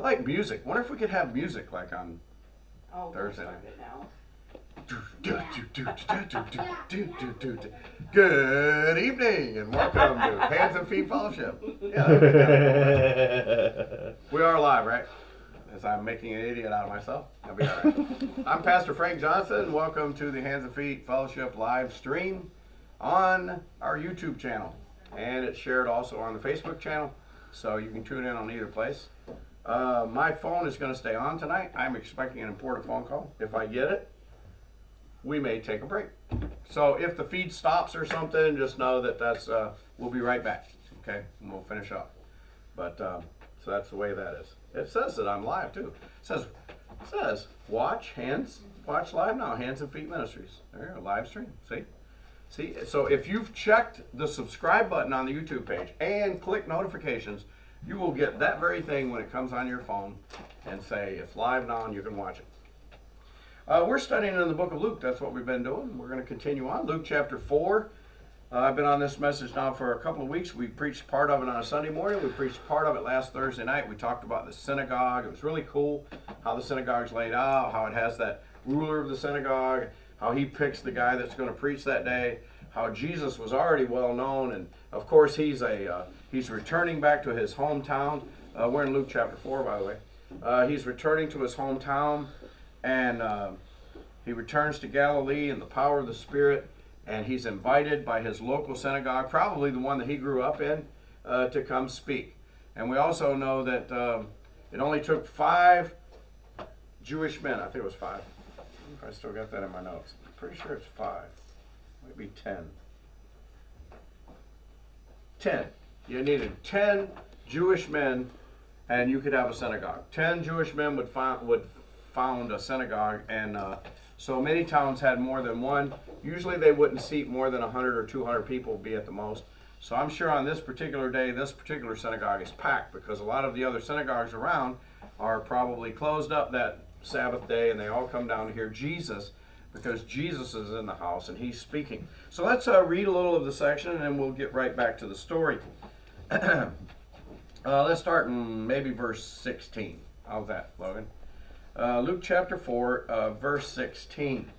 like music. Wonder if we could have music like on Thursday Start night. it now. Good evening and welcome to Hands and Feet Fellowship. Yeah, that'd be kind of cool. We are live, right? As I'm making an idiot out of myself. That'll be all right. I'm Pastor Frank Johnson. Welcome to the Hands and Feet Fellowship live stream on our YouTube channel. And it's shared also on the Facebook channel, so you can tune in on either place. My phone is going to stay on tonight. I'm expecting an important phone call. If I get it, we may take a break. So if the feed stops or something, just know that that's we'll be right back. Okay, and we'll finish up. But so that's the way that is. It says that I'm live too. It says watch live now. Hands and Feet Ministries. There you go, live stream. See. So if you've checked the subscribe button on the YouTube page and click notifications, you will get that very thing when it comes on your phone and say it's live now and you can watch it. We're studying in the book of Luke. That's what we've been doing. We're going to continue on. Luke chapter 4. I've been on this message now for a couple of weeks. We preached part of it on a Sunday morning. We preached part of it last Thursday night. We talked about the synagogue. It was really cool how the synagogue's laid out, how it has that ruler of the synagogue, how he picks the guy that's going to preach that day, how Jesus was already well known, and of course he's returning back to his hometown. We're in Luke chapter 4, by the way. He's returning to his hometown, and he returns to Galilee in the power of the Spirit, and he's invited by his local synagogue, probably the one that he grew up in, to come speak. And we also know that it only took 5 Jewish men. I think it was 5. I don't know if I still got that in my notes. I'm pretty sure it's 5. Maybe 10. 10. You needed 10 Jewish men, and you could have a synagogue. 10 Jewish men would found a synagogue, and so many towns had more than one. Usually they wouldn't seat more than 100 or 200 people, would be at the most. So I'm sure on this particular day, this particular synagogue is packed because a lot of the other synagogues around are probably closed up that Sabbath day, and they all come down to hear Jesus, because Jesus is in the house and he's speaking. So let's read a little of the section and then we'll get right back to the story. Let's start in maybe verse 16. How's that, Logan? Luke chapter 4, verse 16.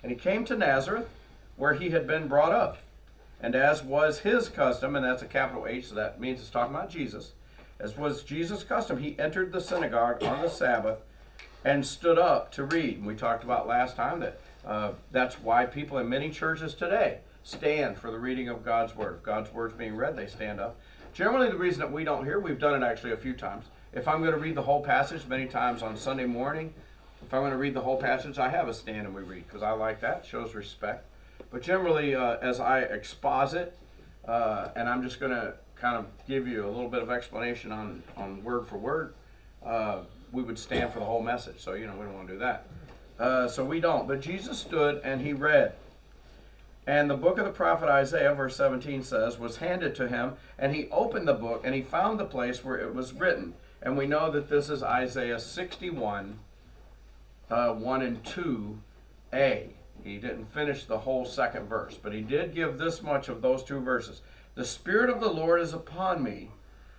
And he came to Nazareth, where he had been brought up. And as was his custom, and that's a capital H, so that means it's talking about Jesus. As was Jesus' custom, he entered the synagogue on the Sabbath and stood up to read. And we talked about last time that that's why people in many churches today stand for the reading of God's Word. If God's Word's being read, they stand up. Generally, the reason that we don't hear, we've done it actually a few times. If I'm going to read the whole passage, many times on Sunday morning, if I'm going to read the whole passage, I have a stand and we read, because I like that. It shows respect. But generally, as I exposit, and I'm just going to kind of give you a little bit of explanation on word for word, we would stand for the whole message. So, we don't want to do that. So we don't. But Jesus stood and he read. And the book of the prophet Isaiah, verse 17 says, was handed to him, and he opened the book, and he found the place where it was written. And we know that this is Isaiah 61, 1 and 2a. He didn't finish the whole second verse, but he did give this much of those 2 verses. The Spirit of the Lord is upon me,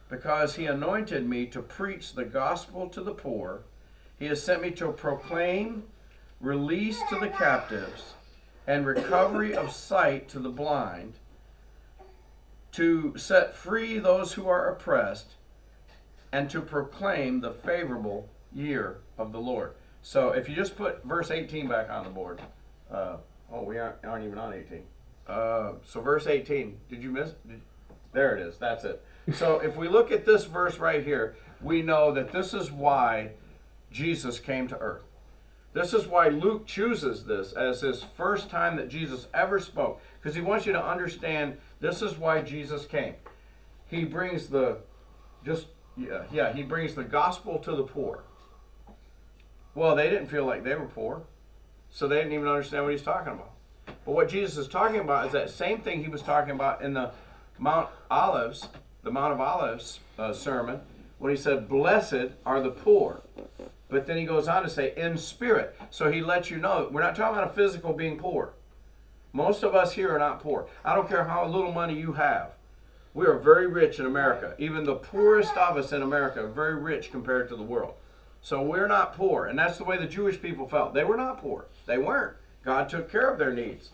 because he anointed me to preach the gospel to the poor. He has sent me to proclaim release to the captives and recovery of sight to the blind, to set free those who are oppressed, and to proclaim the favorable year of the Lord. So if you just put verse 18 back on the board. We aren't even on 18. So verse 18, did you miss? There it is, that's it. So if we look at this verse right here, we know that this is why Jesus came to earth. This is why Luke chooses this as his first time that Jesus ever spoke, because he wants you to understand this is why Jesus came. He brings the he brings the gospel to the poor. Well, they didn't feel like they were poor, so they didn't even understand what he's talking about. But what Jesus is talking about is that same thing he was talking about in the Mount of Olives sermon, when he said, "Blessed are the poor." But then he goes on to say, "in spirit." So he lets you know, we're not talking about a physical being poor. Most of us here are not poor. I don't care how little money you have. We are very rich in America. Even the poorest of us in America are very rich compared to the world. So we're not poor. And that's the way the Jewish people felt. They were not poor. They weren't. God took care of their needs.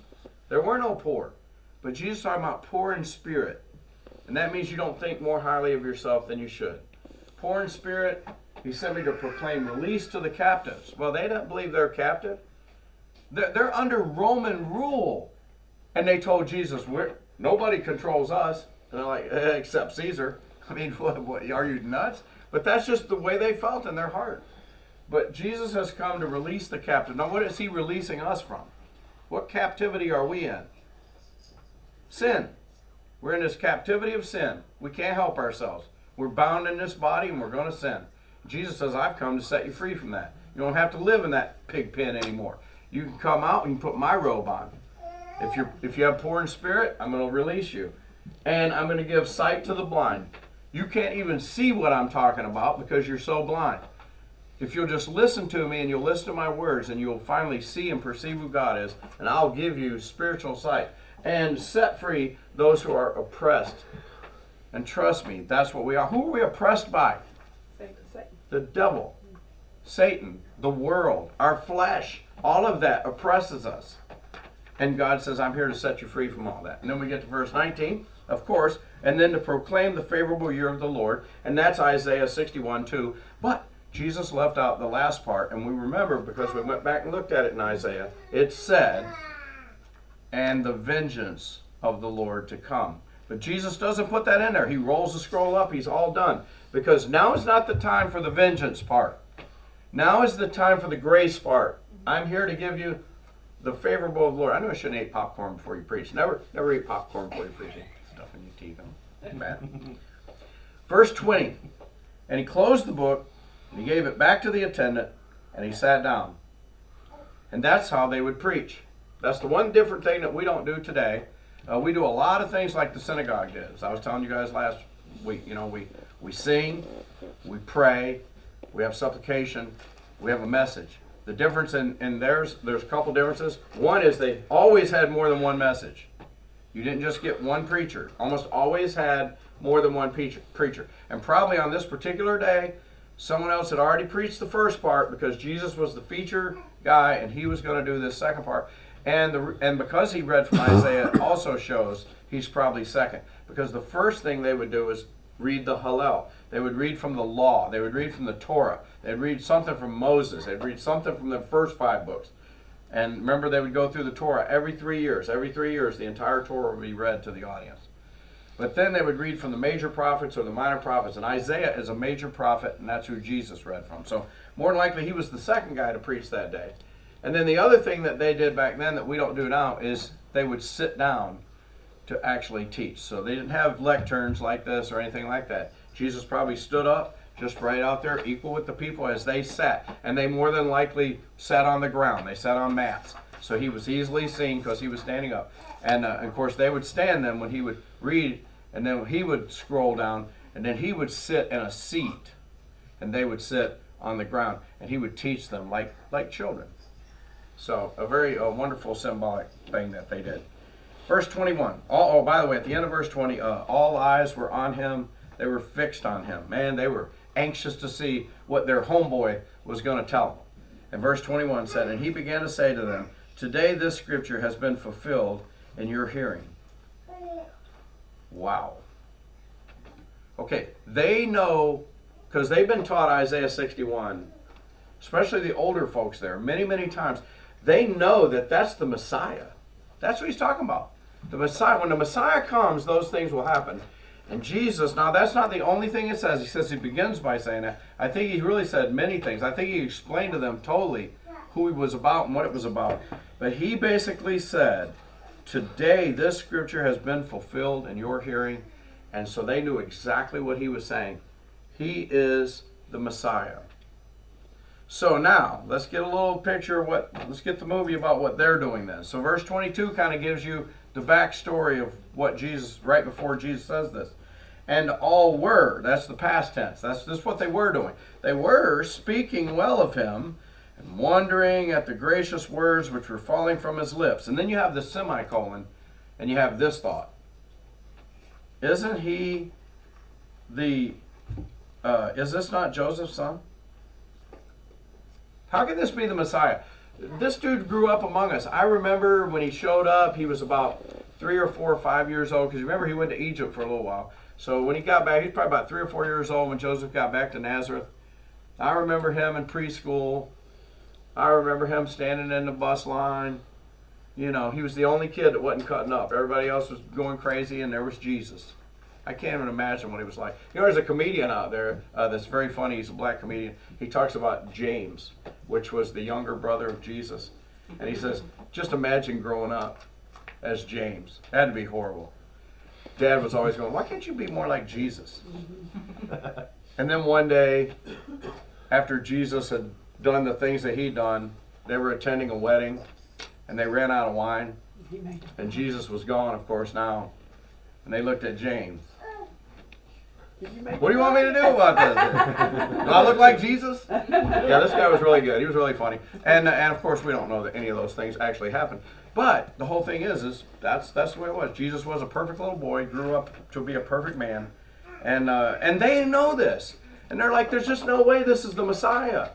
There were no poor. But Jesus is talking about poor in spirit. And that means you don't think more highly of yourself than you should. Poor in spirit, he sent me to proclaim release to the captives. Well, they don't believe they're captive. They're under Roman rule. And they told Jesus, nobody controls us. And they're like, except Caesar. I mean, what, are you nuts? But that's just the way they felt in their heart. But Jesus has come to release the captive. Now, what is he releasing us from? What captivity are we in? Sin. We're in this captivity of sin. We can't help ourselves. We're bound in this body and we're going to sin. Jesus says, I've come to set you free from that. You don't have to live in that pig pen anymore. You can come out and you can put my robe on. If you have poor in spirit, I'm going to release you. And I'm going to give sight to the blind. You can't even see what I'm talking about because you're so blind. If you'll just listen to me and you'll listen to my words, and you'll finally see and perceive who God is, and I'll give you spiritual sight and set free those who are oppressed. And trust me, that's what we are. Who are we oppressed by? Satan. The devil, Satan, the world, our flesh. All of that oppresses us. And God says, I'm here to set you free from all that. And then we get to verse 19, of course, and then to proclaim the favorable year of the Lord. And that's Isaiah 61:2. But Jesus left out the last part, and we remember because we went back and looked at it in Isaiah. It said, and the vengeance of the Lord to come. But Jesus doesn't put that in there. He rolls the scroll up. He's all done. Because now is not the time for the vengeance part. Now is the time for the grace part. I'm here to give you the favorable of the Lord. I know I shouldn't eat popcorn before you preach. Never eat popcorn before you preach. Stuff in your teeth. Bad. Verse 20. And he closed the book, and he gave it back to the attendant, and he sat down. And that's how they would preach. That's the one different thing that we don't do today. We do a lot of things like the synagogue did. As I was telling you guys last week, we sing, we pray, we have supplication, we have a message. The difference in there's a couple differences. One is they always had more than one message. You didn't just get one preacher. Almost always had more than one preacher. And probably on this particular day, someone else had already preached the first part because Jesus was the feature guy and he was going to do this second part. And because he read from Isaiah, it also shows he's probably second. Because the first thing they would do is read the Hallel. They would read from the law. They would read from the Torah. They'd read something from Moses. They'd read something from the first 5 books. And remember, they would go through the Torah every 3 years. Every 3 years, the entire Torah would be read to the audience. But then they would read from the major prophets or the minor prophets. And Isaiah is a major prophet, and that's who Jesus read from. So more than likely, he was the second guy to preach that day. And then the other thing that they did back then that we don't do now is they would sit down to actually teach. So they didn't have lecterns like this or anything like that. Jesus probably stood up just right out there, equal with the people as they sat. And they more than likely sat on the ground. They sat on mats. So he was easily seen because he was standing up. And of course they would stand then when he would read, and then he would scroll down, and then he would sit in a seat. And they would sit on the ground. And he would teach them like children. So a very wonderful symbolic thing that they did. Verse 21. By the way, at the end of verse 20, all eyes were on him. They were fixed on him. Man, they were anxious to see what their homeboy was going to tell them. And verse 21 said, and he began to say to them, today this scripture has been fulfilled in your hearing. Wow. Okay, they know, because they've been taught Isaiah 61, especially the older folks there, many, many times. They know that that's the Messiah. That's what he's talking about. The Messiah. When the Messiah comes, those things will happen. And Jesus, now that's not the only thing it says. He says he begins by saying that. I think he really said many things. I think he explained to them totally who he was about and what it was about. But he basically said, today this scripture has been fulfilled in your hearing. And so they knew exactly what he was saying. He is the Messiah. So now, let's get a little picture of let's get the movie about what they're doing then. So verse 22 kind of gives you the backstory of what Jesus, right before Jesus says this. And all were, that's the past tense. That's what they were doing. They were speaking well of him and wondering at the gracious words which were falling from his lips. And then you have the semicolon and you have this thought. isn't he is this not Joseph's son? How can this be the Messiah? This dude grew up among us. I remember when he showed up, he was about 3 or 4 or 5 years old, because remember he went to Egypt for a little while. So when he got back, he was probably about 3 or 4 years old when Joseph got back to Nazareth. I remember him in preschool. I remember him standing in the bus line. You know, he was the only kid that wasn't cutting up. Everybody else was going crazy, and there was Jesus. I can't even imagine what he was like. You know, there's a comedian out there that's very funny. He's a black comedian. He talks about James, which was the younger brother of Jesus. And he says, just imagine growing up as James. It had to be horrible. Dad was always going, why can't you be more like Jesus? And then one day, after Jesus had done the things that he'd done, they were attending a wedding, and they ran out of wine. And Jesus was gone, of course, now. And they looked at James. What do you want me to do about this? Do I look like Jesus? Yeah, this guy was really good. He was really funny. And of course, we don't know that any of those things actually happened. But the whole thing is that's the way it was. Jesus was a perfect little boy, grew up to be a perfect man. And they know this. And they're like, there's just no way this is the Messiah.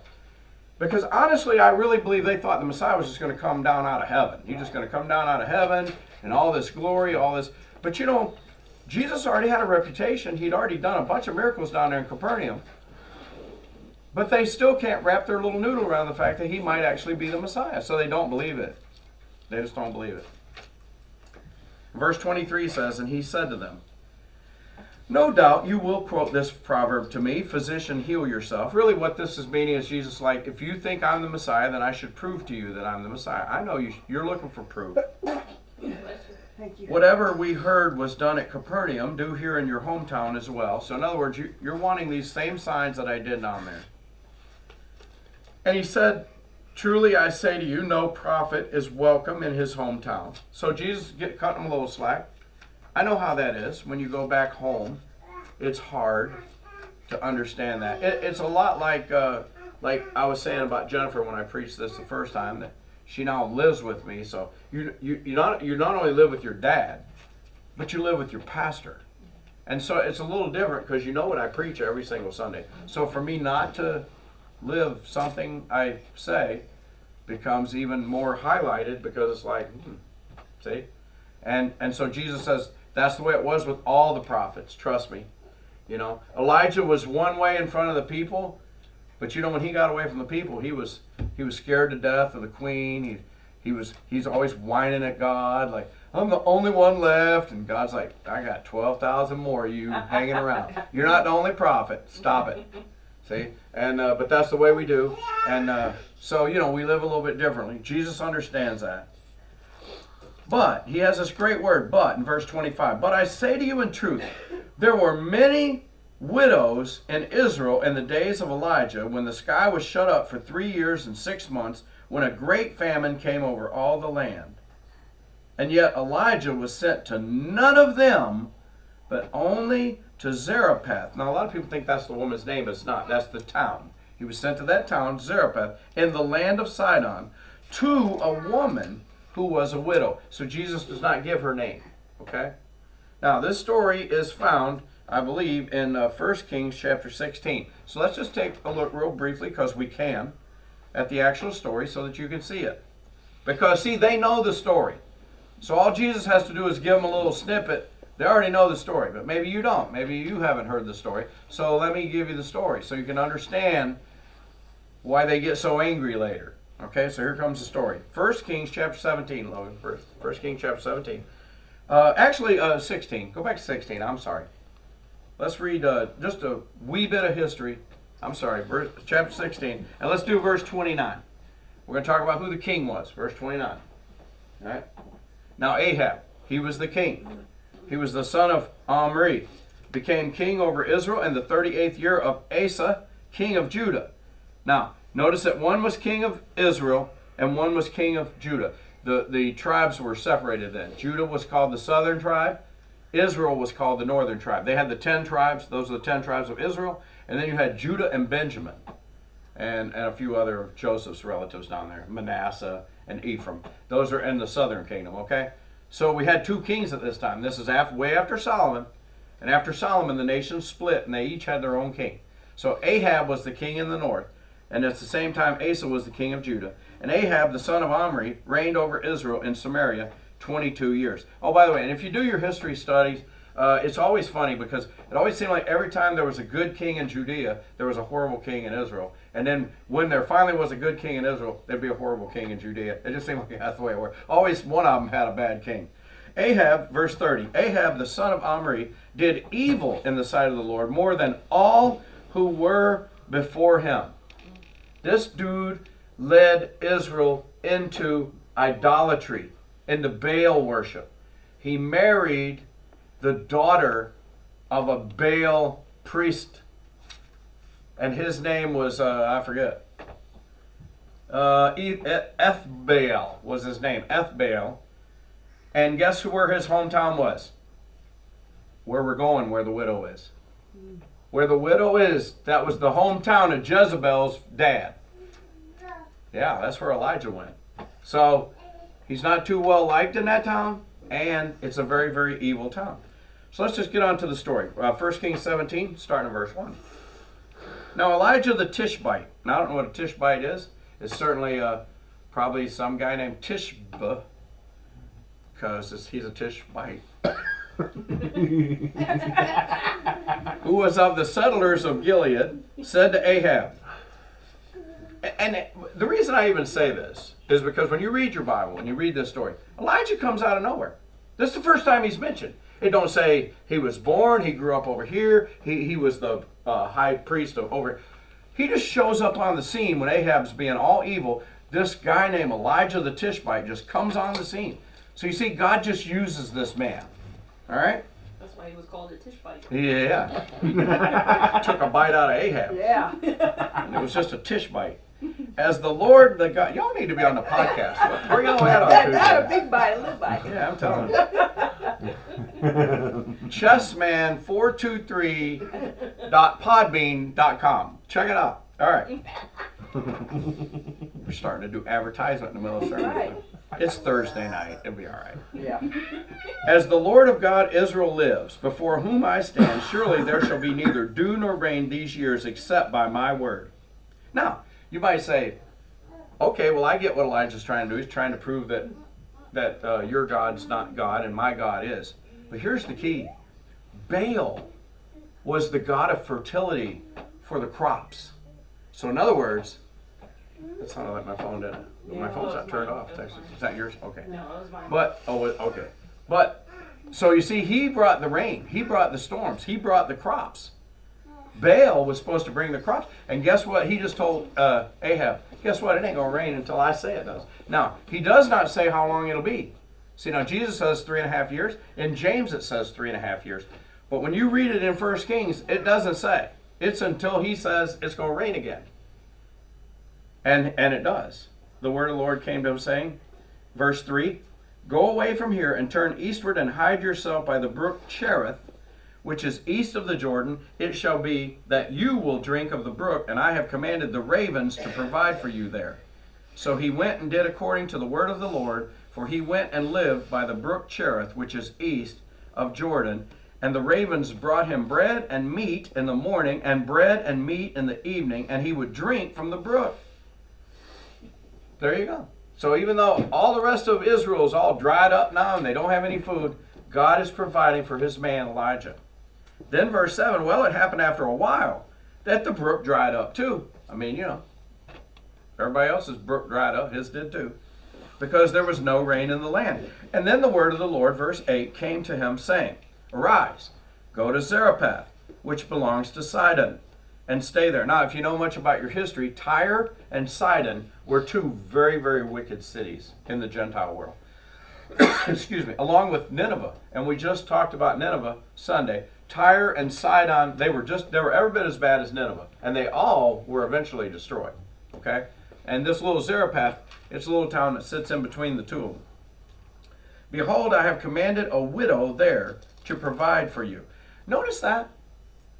Because honestly, I really believe they thought the Messiah was just going to come down out of heaven. He's just going to come down out of heaven and all this glory, all this. But you know, Jesus already had a reputation. He'd already done a bunch of miracles down there in Capernaum. But they still can't wrap their little noodle around the fact that he might actually be the Messiah. So they don't believe it. They just don't believe it. Verse 23 says, and he said to them, no doubt you will quote this proverb to me, physician, heal yourself. Really what this is meaning is Jesus like, if you think I'm the Messiah, then I should prove to you that I'm the Messiah. I know you're looking for proof. Thank you. Whatever we heard was done at Capernaum, do here in your hometown as well. So in other words, you're wanting these same signs that I did down there. And he said, truly I say to you, no prophet is welcome in his hometown. So Jesus cutting him a little slack. I know how that is. When you go back home, it's hard to understand that. It's a lot like I was saying about Jennifer when I preached this the first time, that she now lives with me. So you not only live with your dad, but you live with your pastor. And so it's a little different because you know what I preach every single Sunday. So for me not to live something I say becomes even more highlighted because it's like, see? And so Jesus says, that's the way it was with all the prophets, trust me. You know, Elijah was one way in front of the people, but you know, when he got away from the people, he was scared to death of the queen. He's always whining at God, like, I'm the only one left. And God's like, I got 12,000 more of you hanging around. You're not the only prophet. Stop it. See? And but that's the way we do. And so, you know, we live a little bit differently. Jesus understands that. But, he has this great word, but, in verse 25. But I say to you in truth, there were many widows in Israel in the days of Elijah, when the sky was shut up for 3 years and 6 months, when a great famine came over all the land. And yet Elijah was sent to none of them, but only to Zarephath. Now, a lot of people think that's the woman's name, but it's not. That's the town. He was sent to that town, Zarephath, in the land of Sidon, to a woman who was a widow. So Jesus does not give her name. Okay? Now, this story is found, I believe, in 1 Kings chapter 16. So let's just take a look real briefly, because we can, at the actual story so that you can see it. Because, see, they know the story. So all Jesus has to do is give them a little snippet. They already know the story, but maybe you don't. Maybe you haven't heard the story. So let me give you the story so you can understand why they get so angry later. Okay, so here comes the story. 1 Kings chapter 17, Logan. 1 Kings chapter 17. 16. Go back to 16. I'm sorry. Let's read just a wee bit of history. I'm sorry, chapter 16. And let's do verse 29. We're going to talk about who the king was. Verse 29. All right. Now Ahab, he was the king. He was the son of Omri. Became king over Israel in the 38th year of Asa, king of Judah. Now, notice that one was king of Israel and one was king of Judah. The tribes were separated then. Judah was called the southern tribe. Israel was called the northern tribe. They had the 10 tribes. Those are the 10 tribes of Israel. And then you had Judah and Benjamin. And a few other of Joseph's relatives down there. Manasseh and Ephraim. Those are in the southern kingdom, okay? So we had 2 kings at this time. This is way after Solomon. And after Solomon, the nation split, and they each had their own king. So Ahab was the king in the north, and at the same time Asa was the king of Judah. And Ahab, the son of Omri, reigned over Israel in Samaria 22 years. Oh, by the way, and if you do your history studies, it's always funny because it always seemed like every time there was a good king in Judea, there was a horrible king in Israel. And then when there finally was a good king in Israel, there'd be a horrible king in Judea. It just seemed like that's the way it worked. Always one of them had a bad king. Ahab, verse 30, Ahab, the son of Omri, did evil in the sight of the Lord more than all who were before him. This dude led Israel into idolatry, into Baal worship. He married the daughter of a Baal priest, and his name was, I forget, Ethbaal was his name, Ethbaal. And guess where his hometown was? Where we're going, where the widow is. Where the widow is, that was the hometown of Jezebel's dad. Yeah, that's where Elijah went. So, he's not too well liked in that town, and it's a very, very evil town. So let's just get on to the story. 1 Kings 17, starting in verse 1. Now Elijah the Tishbite. Now I don't know what a Tishbite is. It's certainly probably some guy named Tishba, because he's a Tishbite. Who was of the settlers of Gilead, said to Ahab. And the reason I even say this is because when you read your Bible, when you read this story, Elijah comes out of nowhere. This is the first time he's mentioned. It don't say he was born, he grew up over here, he was the high priest of over here. He just shows up on the scene when Ahab's being all evil. This guy named Elijah the Tishbite just comes on the scene. So you see, God just uses this man. All right? That's why he was called a Tishbite. Yeah. Took a bite out of Ahab. Yeah. And it was just a Tishbite. As the Lord, the God, y'all need to be on the podcast. Where y'all at on Tuesday? Not a big bite, a little bite. Yeah, I'm telling you. Chessman423.podbean.com. Check it out. All right. We're starting to do advertisement in the middle of sermon. Right. It's Thursday night. It'll be all right. Yeah. As the Lord of God Israel lives, before whom I stand, surely there shall be neither dew nor rain these years except by my word. Now, you might say, okay, well, I get what Elijah's trying to do. He's trying to prove that your God's not God and my God is. But here's the key. Baal was the god of fertility for the crops. So in other words, that sounded like my phone, didn't it? Yeah, My phone's well, not turned mine. off. Is that yours? Okay. No, it was mine. But, okay. But, so you see, he brought the rain. He brought the storms. He brought the crops. Baal was supposed to bring the crops. And guess what? He just told Ahab, guess what? It ain't going to rain until I say it does. Now, he does not say how long it'll be. See, now Jesus says 3.5 years. In James it says 3.5 years. But when you read it in 1 Kings, it doesn't say. It's until he says it's going to rain again. And it does. The word of the Lord came to him saying, verse 3, go away from here and turn eastward and hide yourself by the brook Cherith, which is east of the Jordan. It shall be that you will drink of the brook, and I have commanded the ravens to provide for you there. So he went and did according to the word of the Lord, for he went and lived by the brook Cherith, which is east of Jordan. And the ravens brought him bread and meat in the morning, and bread and meat in the evening, and he would drink from the brook. There you go. So even though all the rest of Israel is all dried up now and they don't have any food, God is providing for his man Elijah. Then verse 7, well, it happened after a while that the brook dried up too. I mean, you know, everybody else's brook dried up, his did too, because there was no rain in the land. And then the word of the Lord, verse 8, came to him saying, arise, go to Zarephath, which belongs to Sidon, and stay there. Now, if you know much about your history, Tyre and Sidon were two very, very wicked cities in the Gentile world. Excuse me, along with Nineveh. And we just talked about Nineveh Sunday. Tyre and Sidon, they were every bit as bad as Nineveh. And they all were eventually destroyed. Okay? And this little Zarephath, it's a little town that sits in between the two of them. Behold, I have commanded a widow there to provide for you. Notice that?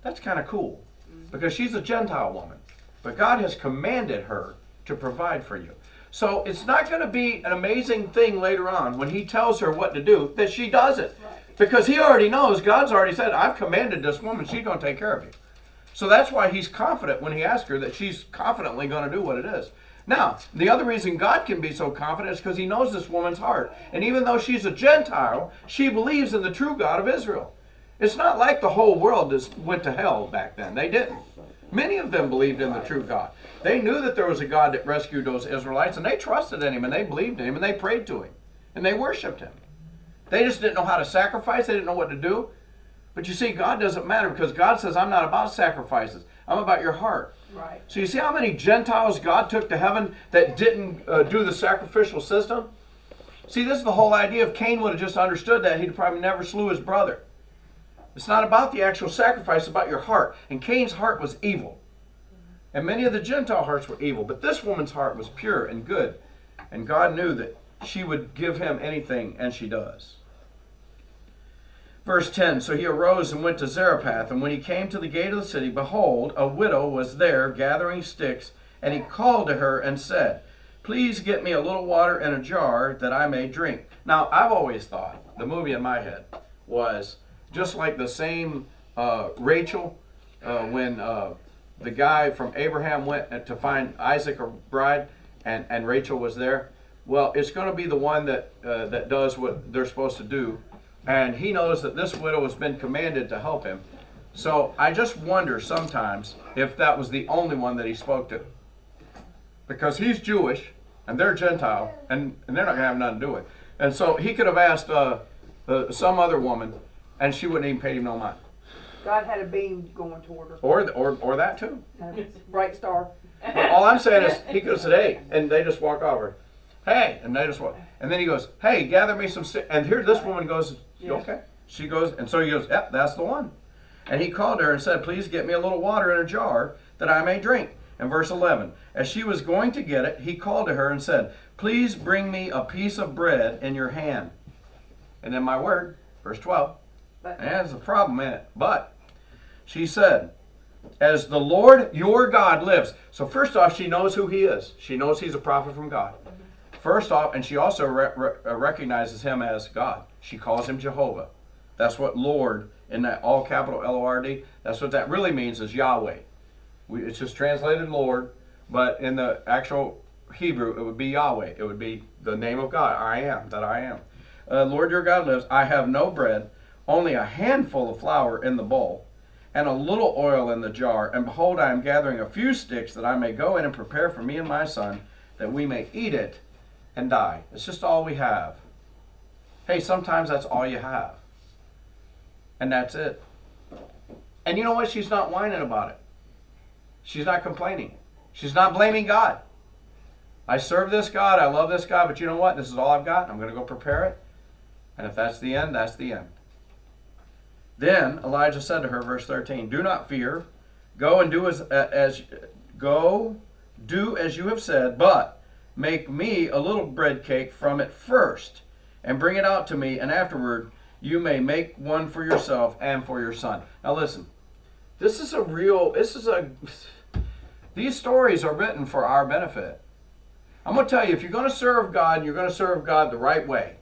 That's kind of cool. Because she's a Gentile woman. But God has commanded her to provide for you. So it's not going to be an amazing thing later on when he tells her what to do that she does it. Because he already knows, God's already said, I've commanded this woman, she's going to take care of you. So that's why he's confident when he asks her that she's confidently going to do what it is. Now, the other reason God can be so confident is because he knows this woman's heart. And even though she's a Gentile, she believes in the true God of Israel. It's not like the whole world just went to hell back then. They didn't. Many of them believed in the true God. They knew that there was a God that rescued those Israelites, and they trusted in him, and they believed in him, and they prayed to him, and they worshiped him. They just didn't know how to sacrifice. They didn't know what to do. But you see, God doesn't matter, because God says, I'm not about sacrifices. I'm about your heart. Right. So you see how many Gentiles God took to heaven that didn't do the sacrificial system? See, this is the whole idea. If Cain would have just understood that, he'd probably never slew his brother. It's not about the actual sacrifice, it's about your heart. And Cain's heart was evil. And many of the Gentile hearts were evil. But this woman's heart was pure and good. And God knew that she would give him anything, and she does. Verse 10, so he arose and went to Zarephath, and when he came to the gate of the city, behold, a widow was there gathering sticks, and he called to her and said, please get me a little water in a jar that I may drink. Now, I've always thought, the movie in my head was just like the same Rachel, when the guy from Abraham went to find Isaac a bride, and Rachel was there. Well, it's going to be the one that does what they're supposed to do. And he knows that this widow has been commanded to help him. So I just wonder sometimes if that was the only one that he spoke to. Because he's Jewish, and they're Gentile, and they're not going to have nothing to do with it. And so he could have asked some other woman, and she wouldn't even pay him no mind. God had a beam going toward her. Or that too. Bright star. But all I'm saying is, he could have said, hey, and they just walk over. Hey, and they just walk. And then he goes, hey, gather me some sticks. And here this woman goes, okay. She goes, and so he goes, yep, that's the one. And he called her and said, please get me a little water in a jar that I may drink. And verse 11, as she was going to get it, he called to her and said, please bring me a piece of bread in your hand. And then my word, verse 12, and there's a problem in it. But she said, as the Lord your God lives. So first off, she knows who he is. She knows he's a prophet from God. First off, and she also recognizes him as God. She calls him Jehovah. That's what Lord, in that all capital L-O-R-D, that's what that really means, is Yahweh. It's just translated Lord, but in the actual Hebrew, it would be Yahweh. It would be the name of God. I am, that I am. Lord your God lives. I have no bread, only a handful of flour in the bowl, and a little oil in the jar. And behold, I am gathering a few sticks that I may go in and prepare for me and my son, that we may eat it and die. It's just all we have. Hey, sometimes that's all you have. And that's it. And you know what? She's not whining about it. She's not complaining. She's not blaming God. I serve this God, I love this God, but you know what? This is all I've got. I'm going to go prepare it. And if that's the end, that's the end. Then Elijah said to her, verse 13, do not fear. Go and do as you have said, but make me a little bread cake from it first, and bring it out to me, and afterward you may make one for yourself and for your son. Now listen, these stories are written for our benefit. I'm going to tell you, if you're going to serve God, and you're going to serve God the right way,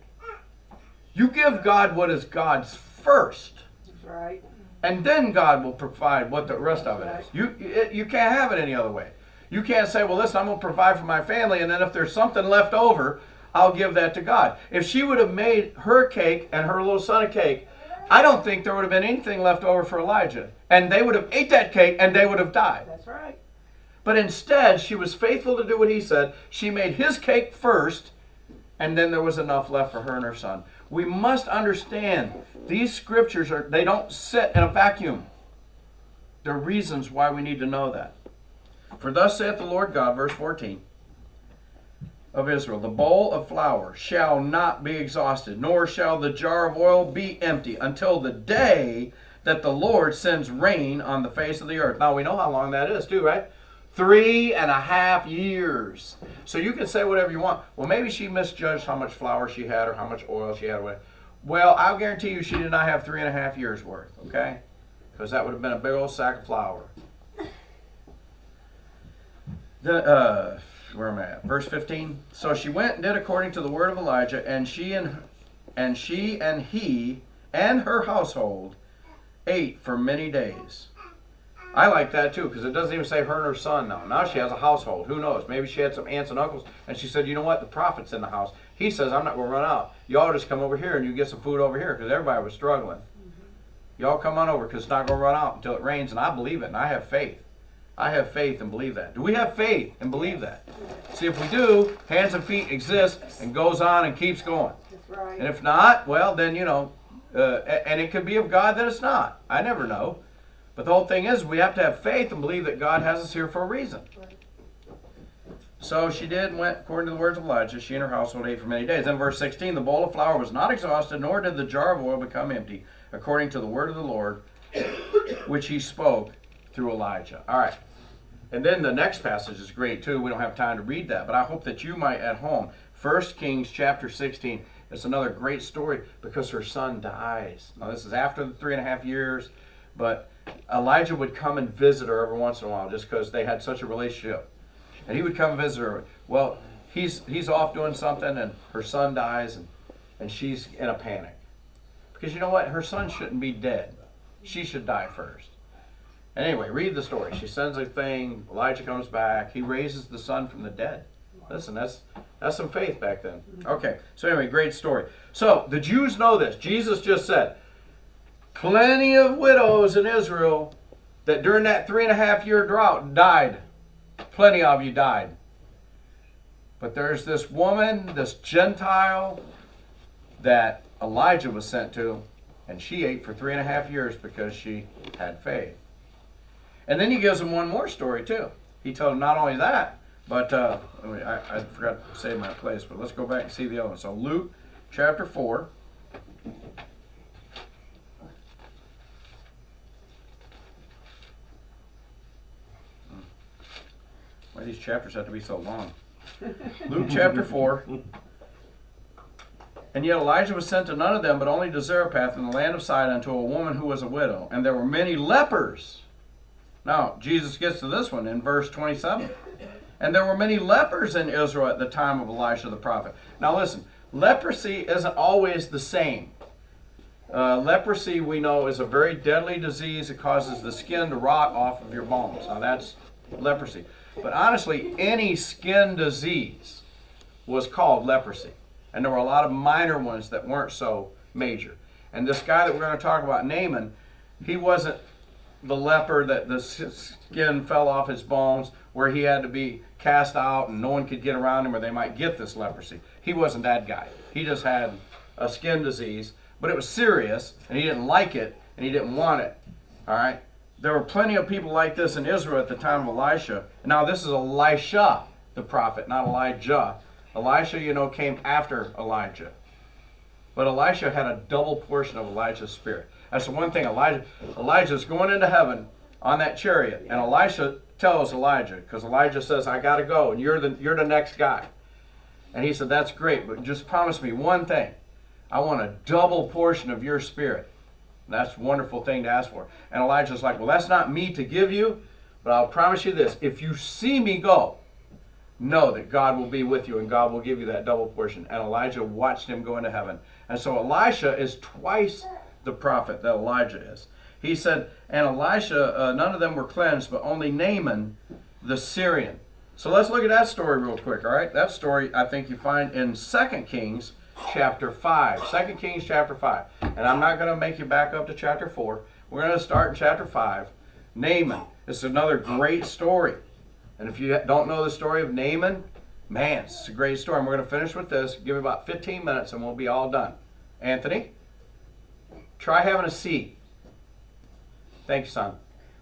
you give God what is God's first. That's right. And then God will provide what the rest of it is. You can't have it any other way. You can't say, well, listen, I'm going to provide for my family, and then if there's something left over, I'll give that to God. If she would have made her cake and her little son a cake, I don't think there would have been anything left over for Elijah. And they would have ate that cake, and they would have died. That's right. But instead, she was faithful to do what he said. She made his cake first, and then there was enough left for her and her son. We must understand these scriptures they don't sit in a vacuum. There are reasons why we need to know that. For thus saith the Lord God, verse 14, of Israel, the bowl of flour shall not be exhausted, nor shall the jar of oil be empty, until the day that the Lord sends rain on the face of the earth. Now we know how long that is too, right? 3.5 years. So you can say whatever you want. Well, maybe she misjudged how much flour she had or how much oil she had. Well, I'll guarantee you she did not have 3.5 years worth, okay? Because that would have been a big old sack of flour. Where am I at? Verse 15. So she went and did according to the word of Elijah, and she and he and her household ate for many days. I like that too, because it doesn't even say her and her son now. Now she has a household. Who knows? Maybe she had some aunts and uncles, and she said, you know what? The prophet's in the house. He says, I'm not going to run out. Y'all just come over here and you get some food over here, because everybody was struggling. Y'all come on over, because it's not going to run out until it rains, and I believe it, and I have faith. I have faith and believe that. Do we have faith and believe that? See, if we do, hands and feet exist and goes on and keeps going. That's right. And if not, well, then, and it could be of God that it's not. I never know. But the whole thing is, we have to have faith and believe that God has us here for a reason. So she did and went according to the words of Elijah. She and her household ate for many days. Then verse 16, the bowl of flour was not exhausted, nor did the jar of oil become empty, according to the word of the Lord, which he spoke through Elijah. All right. And then the next passage is great too. We don't have time to read that, but I hope that you might at home. 1 Kings chapter 16. It's another great story because her son dies. Now this is after the 3.5 years, but Elijah would come and visit her every once in a while just because they had such a relationship. And he would come and visit her. Well, he's off doing something and her son dies and she's in a panic. Because you know what? Her son shouldn't be dead. She should die first. Anyway, read the story. She sends a thing. Elijah comes back. He raises the son from the dead. Listen, that's some faith back then. Okay, so anyway, great story. So the Jews know this. Jesus just said, plenty of widows in Israel that during that 3.5 year drought died. Plenty of you died. But there's this woman, this Gentile, that Elijah was sent to, and she ate for 3.5 years because she had faith. And then he gives them one more story too. He told them not only that, but I forgot to say my place, but let's go back and see the other one. So Luke chapter 4. Why these chapters have to be so long? Luke chapter 4. And yet Elijah was sent to none of them, but only to Zarephath in the land of Sidon, to a woman who was a widow. And there were many lepers. Now, Jesus gets to this one in verse 27. And there were many lepers in Israel at the time of Elisha the prophet. Now listen, leprosy isn't always the same. Leprosy, we know, is a very deadly disease. It causes the skin to rot off of your bones. Now that's leprosy. But honestly, any skin disease was called leprosy. And there were a lot of minor ones that weren't so major. And this guy that we're going to talk about, Naaman, he wasn't the leper that the skin fell off his bones, where he had to be cast out and no one could get around him or they might get this leprosy. He wasn't that guy. He just had a skin disease, but it was serious and he didn't like it and he didn't want it. All right? There were plenty of people like this in Israel at the time of Elisha. Now this is Elisha, the prophet, not Elijah. Elisha, came after Elijah. But Elisha had a double portion of Elijah's spirit. That's the one thing. Elijah's going into heaven on that chariot, and Elisha tells Elijah, because Elijah says, I got to go, and you're the next guy. And he said, that's great, but just promise me one thing. I want a double portion of your spirit. And that's a wonderful thing to ask for. And Elijah's like, well, that's not me to give you, but I'll promise you this. If you see me go, know that God will be with you and God will give you that double portion. And Elijah watched him go into heaven. And so Elisha is twice the prophet that Elijah is. He said, and Elisha, none of them were cleansed, but only Naaman the Syrian. So let's look at that story real quick, all right? That story I think you find in 2 Kings chapter 5. 2 Kings chapter 5. And I'm not going to make you back up to chapter 4. We're going to start in chapter 5. Naaman. This is another great story. And if you don't know the story of Naaman, man, it's a great story. And we're going to finish with this. Give me about 15 minutes and we'll be all done. Anthony, try having a seat. Thank you, son.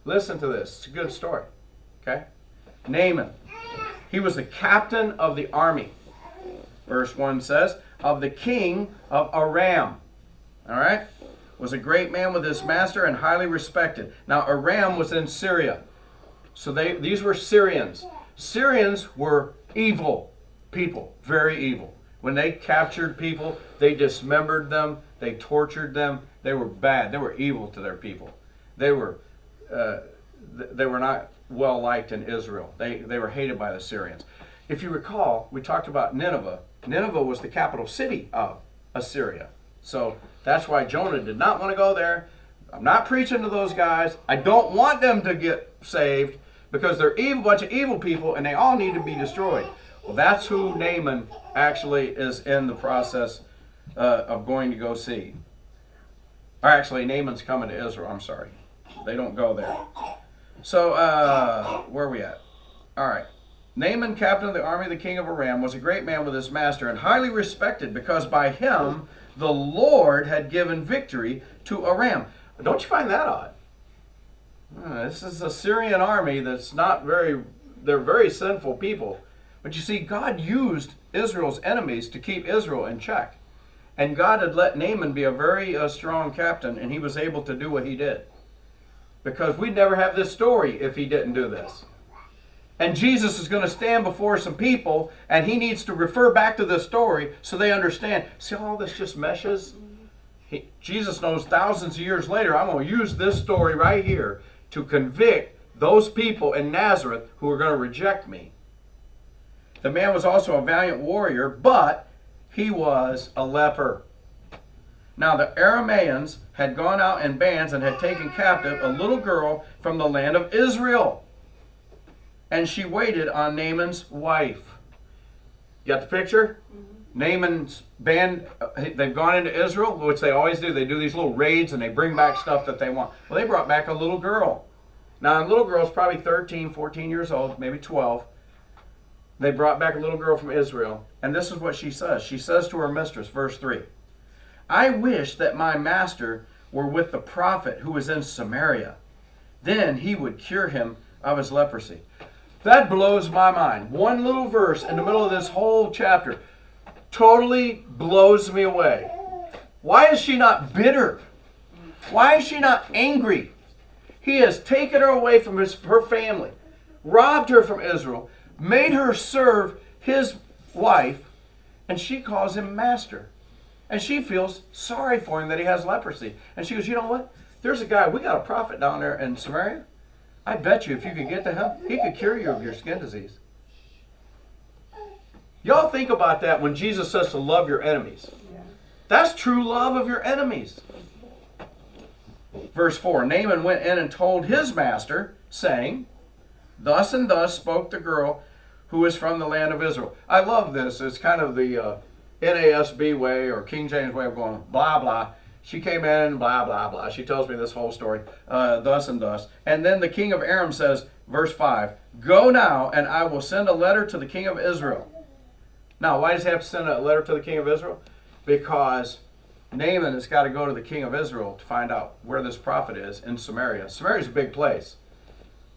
Listen to this. It's a good story. Okay? Naaman. He was the captain of the army. Verse 1 says, of the king of Aram. All right? Was a great man with his master and highly respected. Now, Aram was in Syria. So these were Syrians. Syrians were evil people, very evil. When they captured people, they dismembered them, they tortured them. They were bad. They were evil to their people. They were not well liked in Israel. They were hated by the Syrians. If you recall, we talked about Nineveh. Nineveh was the capital city of Assyria. So That's why Jonah did not want to go there. I'm not preaching to those guys. I don't want them to get saved because they're evil, bunch of evil people, and they all need to be destroyed. Well, that's who Naaman actually is in the process of going to go see. Or actually, Naaman's coming to Israel. I'm sorry. They don't go there. So, where are we at? All right. Naaman, captain of the army of the king of Aram, was a great man with his master and highly respected because by him the Lord had given victory to Aram. Don't you find that odd? This is a Syrian army that's they're very sinful people. But you see, God used Israel's enemies to keep Israel in check. And God had let Naaman be a very strong captain, and he was able to do what he did. Because we'd never have this story if he didn't do this. And Jesus is going to stand before some people, and he needs to refer back to this story so they understand. See how all this just meshes? Jesus knows thousands of years later, I'm going to use this story right here to convict those people in Nazareth who are going to reject me. The man was also a valiant warrior, but he was a leper. Now the Arameans had gone out in bands and had taken captive a little girl from the land of Israel. And she waited on Naaman's wife. You got the picture? Naaman's band, they've gone into Israel, which they always do. They do these little raids and they bring back stuff that they want. Well, they brought back a little girl. Now, a little girl's probably 13, 14 years old, maybe 12. They brought back a little girl from Israel. And this is what she says. She says to her mistress, verse 3, I wish that my master were with the prophet who is in Samaria. Then he would cure him of his leprosy. That blows my mind. One little verse in the middle of this whole chapter totally blows me away. Why is she not bitter? Why is she not angry? He has taken her away from her family, robbed her from Israel, made her serve his wife, and she calls him master. And she feels sorry for him that he has leprosy. And she goes, you know what? There's a guy, we got a prophet down there in Samaria. I bet you if you could get to him, he could cure you of your skin disease. Y'all think about that when Jesus says to love your enemies. Yeah. That's true love of your enemies. Verse 4, Naaman went in and told his master, saying, thus and thus spoke the girl who is from the land of Israel. I love this. It's kind of the NASB way or King James way of going, blah, blah. She came in, blah, blah, blah. She tells me this whole story, thus and thus. And then the king of Aram says, verse 5, go now, and I will send a letter to the king of Israel. Now, why does he have to send a letter to the king of Israel? Because Naaman has got to go to the king of Israel to find out where this prophet is in Samaria. Samaria's a big place.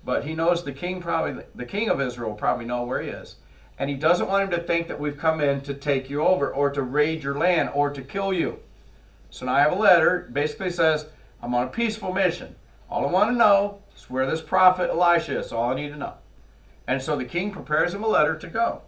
But he knows the king of Israel probably know where he is. And he doesn't want him to think that we've come in to take you over or to raid your land or to kill you. So now I have a letter. It basically says, I'm on a peaceful mission. All I want to know is where this prophet Elisha is. That's all I need to know. And so the king prepares him a letter to go.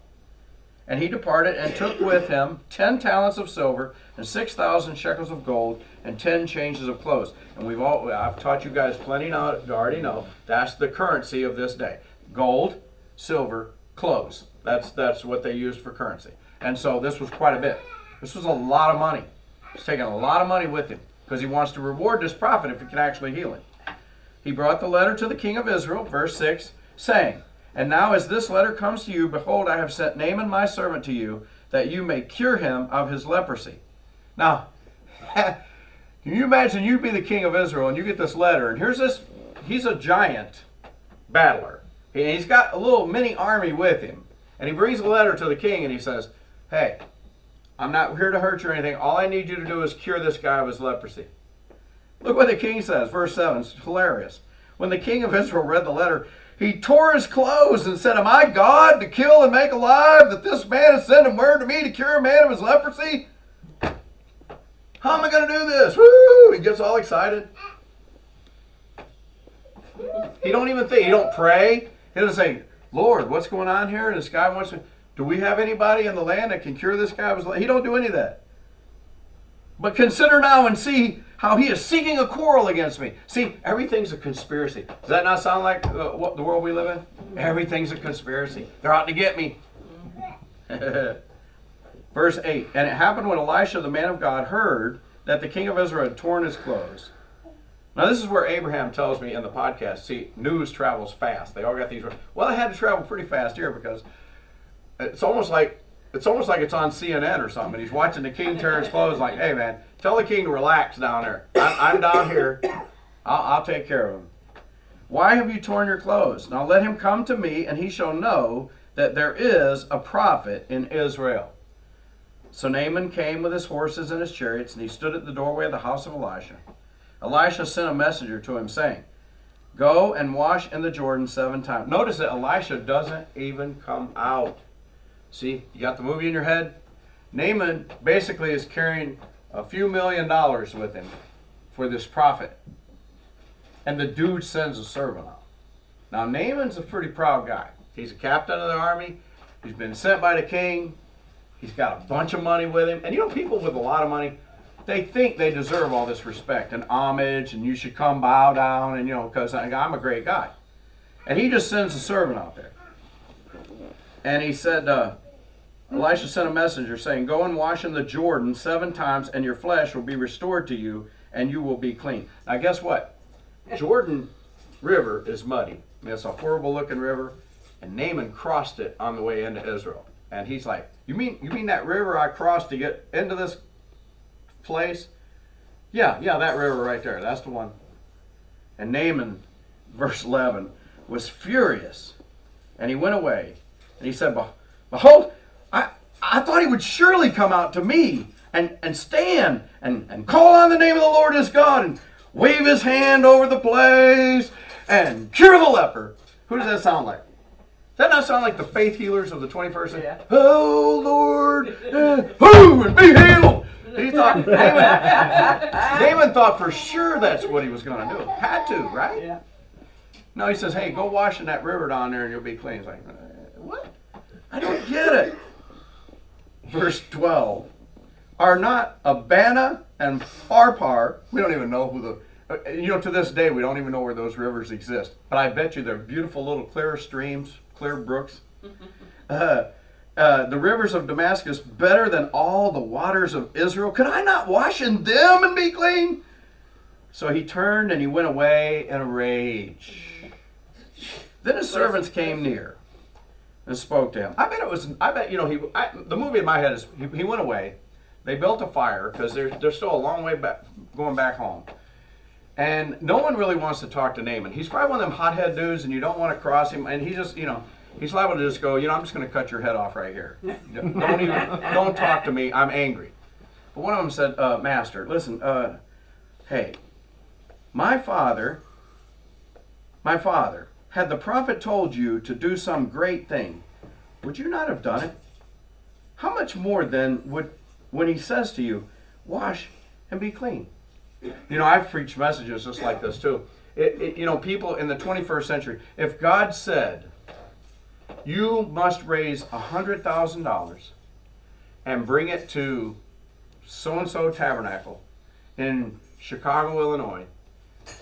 And he departed and took with him 10 talents of silver and 6,000 shekels of gold and 10 changes of clothes. And I've taught you guys plenty now to already know that's the currency of this day. Gold, silver, clothes. That's what they used for currency. And so this was quite a bit. This was a lot of money. He's taking a lot of money with him because he wants to reward this prophet if he can actually heal him. He brought the letter to the king of Israel, verse 6, saying, and now as this letter comes to you, behold, I have sent Naaman my servant to you, that you may cure him of his leprosy. Now, can you imagine you'd be the king of Israel and you get this letter, and here's this, he's a giant battler. He's got a little mini army with him. And he brings a letter to the king and he says, hey, I'm not here to hurt you or anything. All I need you to do is cure this guy of his leprosy. Look what the king says, verse 7. It's hilarious. When the king of Israel read the letter, he tore his clothes and said, am I God to kill and make alive, that this man has sent him word to me to cure a man of his leprosy? How am I going to do this? Woo! He gets all excited. He don't even think. He don't pray. He doesn't say, Lord, what's going on here? This guy wants to, do we have anybody in the land that can cure this guy? He don't do any of that. But consider now and see how he is seeking a quarrel against me. See, everything's a conspiracy. Does that not sound like what the world we live in? Everything's a conspiracy. They're out to get me. Verse 8, and it happened when Elisha, the man of God, heard that the king of Israel had torn his clothes. Now this is where Abraham tells me in the podcast, see, news travels fast. They all got these. Well, it had to travel pretty fast here because it's almost like it's on CNN or something. He's watching the king tear his clothes like, hey man, tell the king to relax down there. I'm down here. I'll take care of him. Why have you torn your clothes? Now let him come to me, and he shall know that there is a prophet in Israel. So Naaman came with his horses and his chariots, and he stood at the doorway of the house of Elisha. Elisha sent a messenger to him, saying, go and wash in the Jordan 7 times. Notice that Elisha doesn't even come out. See, you got the movie in your head? Naaman basically is carrying a few $1 million with him for this prophet. And the dude sends a servant out. Now, Naaman's a pretty proud guy. He's a captain of the army. He's been sent by the king. He's got a bunch of money with him. And you know, people with a lot of money, they think they deserve all this respect and homage, and you should come bow down, and you know, because I'm a great guy. And he just sends a servant out there. And he said, Elisha sent a messenger saying, go and wash in the Jordan 7 times, and your flesh will be restored to you, and you will be clean. Now, guess what? Jordan River is muddy. I mean, it's a horrible looking river, and Naaman crossed it on the way into Israel. And he's like, you mean that river I crossed to get into this place? Yeah, that river right there. That's the one. And Naaman, verse 11, was furious, and he went away, and he said, behold, I thought he would surely come out to me and stand and call on the name of the Lord his God and wave his hand over the place and cure the leper. Who does that sound like? Does that not sound like the faith healers of the 21st century? Yeah. Oh, Lord, who and be healed. He thought, Naaman thought for sure that's what he was going to do. Had to, right? Yeah. No, he says, hey, go wash in that river down there and you'll be clean. He's like, what? I don't get it. Verse 12. Are not Abana and Pharpar, we don't even know who to this day we don't even know where those rivers exist. But I bet you they're beautiful little clear streams, clear brooks. The rivers of Damascus better than all the waters of Israel. Could I not wash in them and be clean? So he turned and he went away in a rage. Then his servants came near and spoke to him. The movie in my head is he went away. They built a fire because they're still a long way back, going back home. And no one really wants to talk to Naaman. He's probably one of them hothead dudes, and you don't want to cross him. And he just, he's liable to just go, I'm just going to cut your head off right here. Don't talk to me. I'm angry. But one of them said, Master, listen, hey, my father, had the prophet told you to do some great thing, would you not have done it? How much more then when he says to you, wash and be clean? I've preached messages just like this too. People in the 21st century, if God said, you must raise $100,000 and bring it to so-and-so tabernacle in Chicago, Illinois,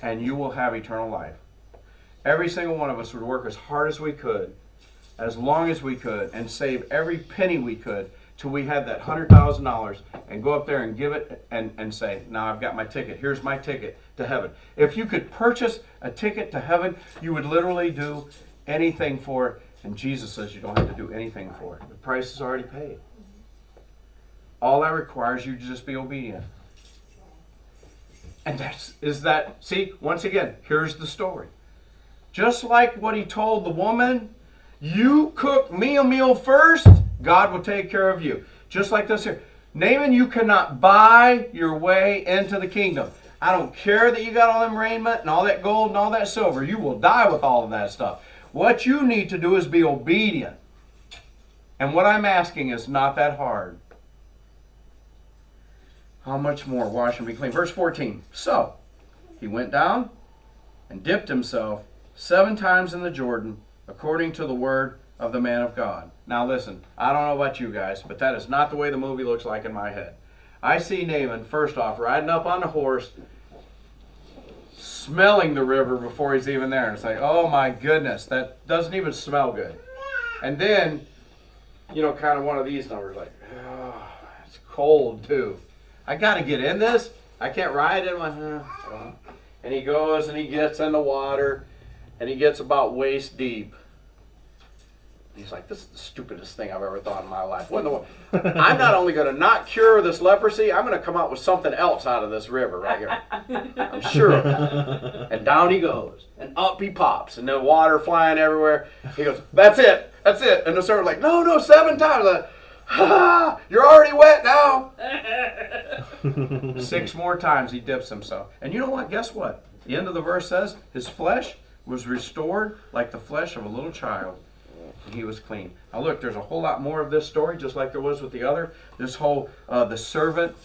and you will have eternal life. Every single one of us would work as hard as we could, as long as we could, and save every penny we could till we had that $100,000 and go up there and give it and say, now I've got my ticket. Here's my ticket to heaven. If you could purchase a ticket to heaven, you would literally do anything for it. And Jesus says you don't have to do anything for it. The price is already paid. All that requires you to just be obedient. And see, once again, here's the story. Just like what he told the woman, you cook me a meal first, God will take care of you. Just like this here. Naaman, you cannot buy your way into the kingdom. I don't care that you got all them raiment and all that gold and all that silver. You will die with all of that stuff. What you need to do is be obedient. And what I'm asking is not that hard. How much more wash and be clean? Verse 14. So he went down and dipped himself 7 times in the Jordan, according to the word of the man of God. Now listen, I don't know about you guys, but that is not the way the movie looks like in my head. I see Naaman, first off, riding up on the horse, smelling the river before he's even there. And it's like, oh my goodness, that doesn't even smell good. And then, kind of one of these numbers, like, oh, it's cold too. I got to get in this. I can't ride in my. And he goes and he gets in the water, and he gets about waist deep. He's like, this is the stupidest thing I've ever thought in my life. What in the I'm not only going to not cure this leprosy, I'm going to come out with something else out of this river right here. I'm sure of that. And down he goes, and up he pops, and the water flying everywhere. He goes, that's it, that's it. And the servant's like, no, 7 times. Like, you're already wet now. 6 more times he dips himself. And you know what? Guess what? The end of the verse says, his flesh was restored like the flesh of a little child. And he was clean. Now look, there's a whole lot more of this story, just like there was with the other. This whole, the servant,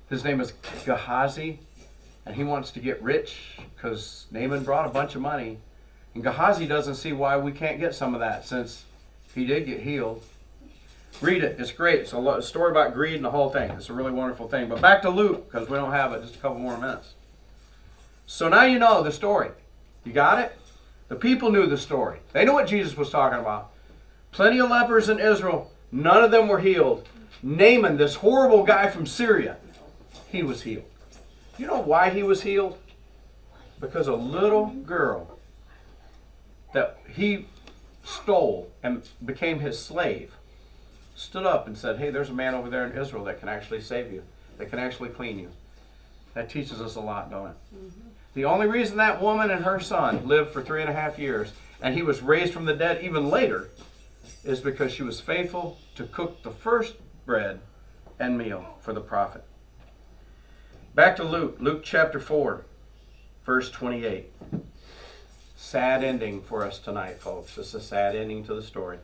his name is Gehazi, and he wants to get rich because Naaman brought a bunch of money. And Gehazi doesn't see why we can't get some of that since he did get healed. Read it. It's great. It's a story about greed and the whole thing. It's a really wonderful thing. But back to Luke, because we don't have it. Just a couple more minutes. So now you know the story. You got it? The people knew the story. They knew what Jesus was talking about. Plenty of lepers in Israel. None of them were healed. Naaman, this horrible guy from Syria, he was healed. You know why he was healed? Because a little girl that he stole and became his slave stood up and said, hey, there's a man over there in Israel that can actually save you, that can actually clean you. That teaches us a lot, don't it? Mm-hmm. The only reason that woman and her son lived for 3.5 years, and he was raised from the dead even later, is because she was faithful to cook the first bread and meal for the prophet. Back to Luke, Luke chapter 4, verse 28. Sad ending for us tonight, folks. It's a sad ending to the story.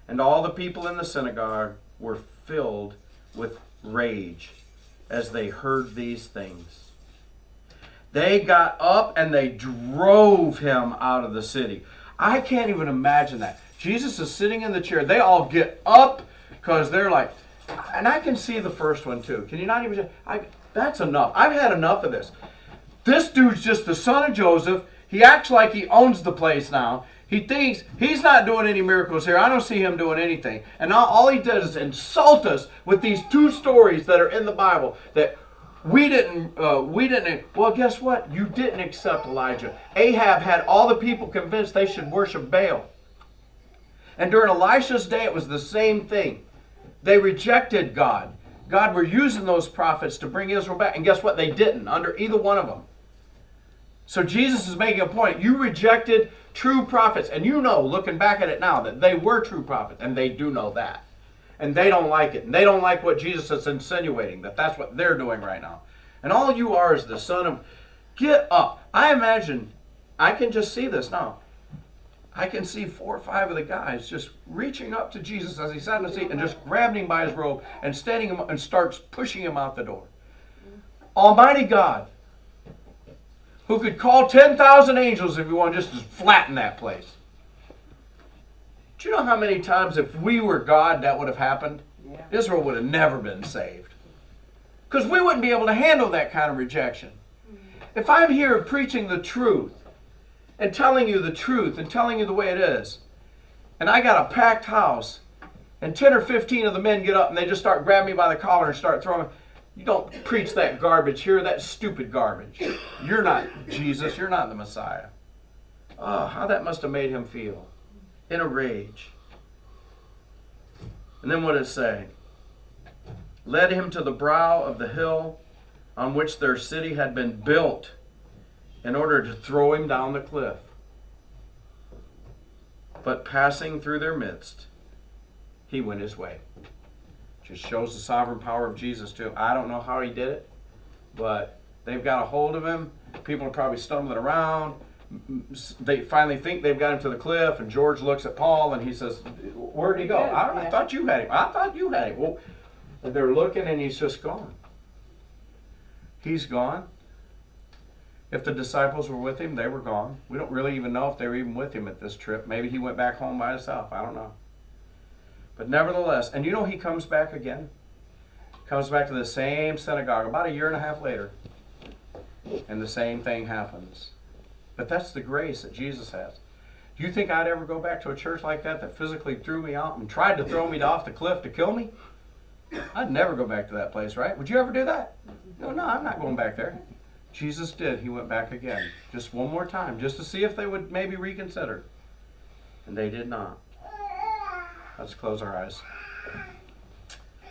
And all the people in the synagogue were filled with rage as they heard these things. They got up and they drove him out of the city. I can't even imagine that. Jesus is sitting in the chair. They all get up because they're like, and I can see the first one too. Can you not even, that's enough. I've had enough of this. This dude's just the son of Joseph. He acts like he owns the place now. He thinks he's not doing any miracles here. I don't see him doing anything. And now all he does is insult us with these 2 stories that are in the Bible that we didn't, well, guess what? You didn't accept Elijah. Ahab had all the people convinced they should worship Baal. And during Elisha's day, it was the same thing. They rejected God. God were using those prophets to bring Israel back. And guess what? They didn't under either one of them. So Jesus is making a point. You rejected true prophets. And you know, looking back at it now, that they were true prophets. And they do know that. And they don't like it. And they don't like what Jesus is insinuating, that that's what they're doing right now. And all you are is the son of, get up. I imagine, I can just see this now. I can see 4 or 5 of the guys just reaching up to Jesus as he sat in the seat and just grabbing him by his robe and standing him and starts pushing him out the door. Almighty God, who could call 10,000 angels if you want just to flatten that place. Do you know how many times if we were God that would have happened? Yeah. Israel would have never been saved. Because we wouldn't be able to handle that kind of rejection. If I'm here preaching the truth and telling you the truth and telling you the way it is, and I got a packed house, and 10 or 15 of the men get up and they just start grabbing me by the collar and start throwing, you don't preach that garbage here, that's stupid garbage. You're not Jesus, you're not the Messiah. Oh, how that must have made him feel. In a rage. And then what did it say? Led him to the brow of the hill on which their city had been built in order to throw him down the cliff. But passing through their midst, he went his way. Just shows the sovereign power of Jesus too. I don't know how he did it, but they've got a hold of him. People are probably stumbling around. They finally think they've got him to the cliff, and George looks at Paul and he says, where'd he go? I thought you had him. I thought you had him. Well, they're looking and he's just gone. He's gone. If the disciples were with him, they were gone. We don't really even know if they were even with him at this trip. Maybe he went back home by himself. I don't know. But nevertheless, and you know he comes back again? Comes back to the same synagogue about 1.5 years later. And the same thing happens. But that's the grace that Jesus has. Do you think I'd ever go back to a church like that physically threw me out and tried to throw me off the cliff to kill me? I'd never go back to that place, right? Would you ever do that? No, I'm not going back there. Jesus did. He went back again, just one more time, just to see if they would maybe reconsider. And they did not. Let's close our eyes.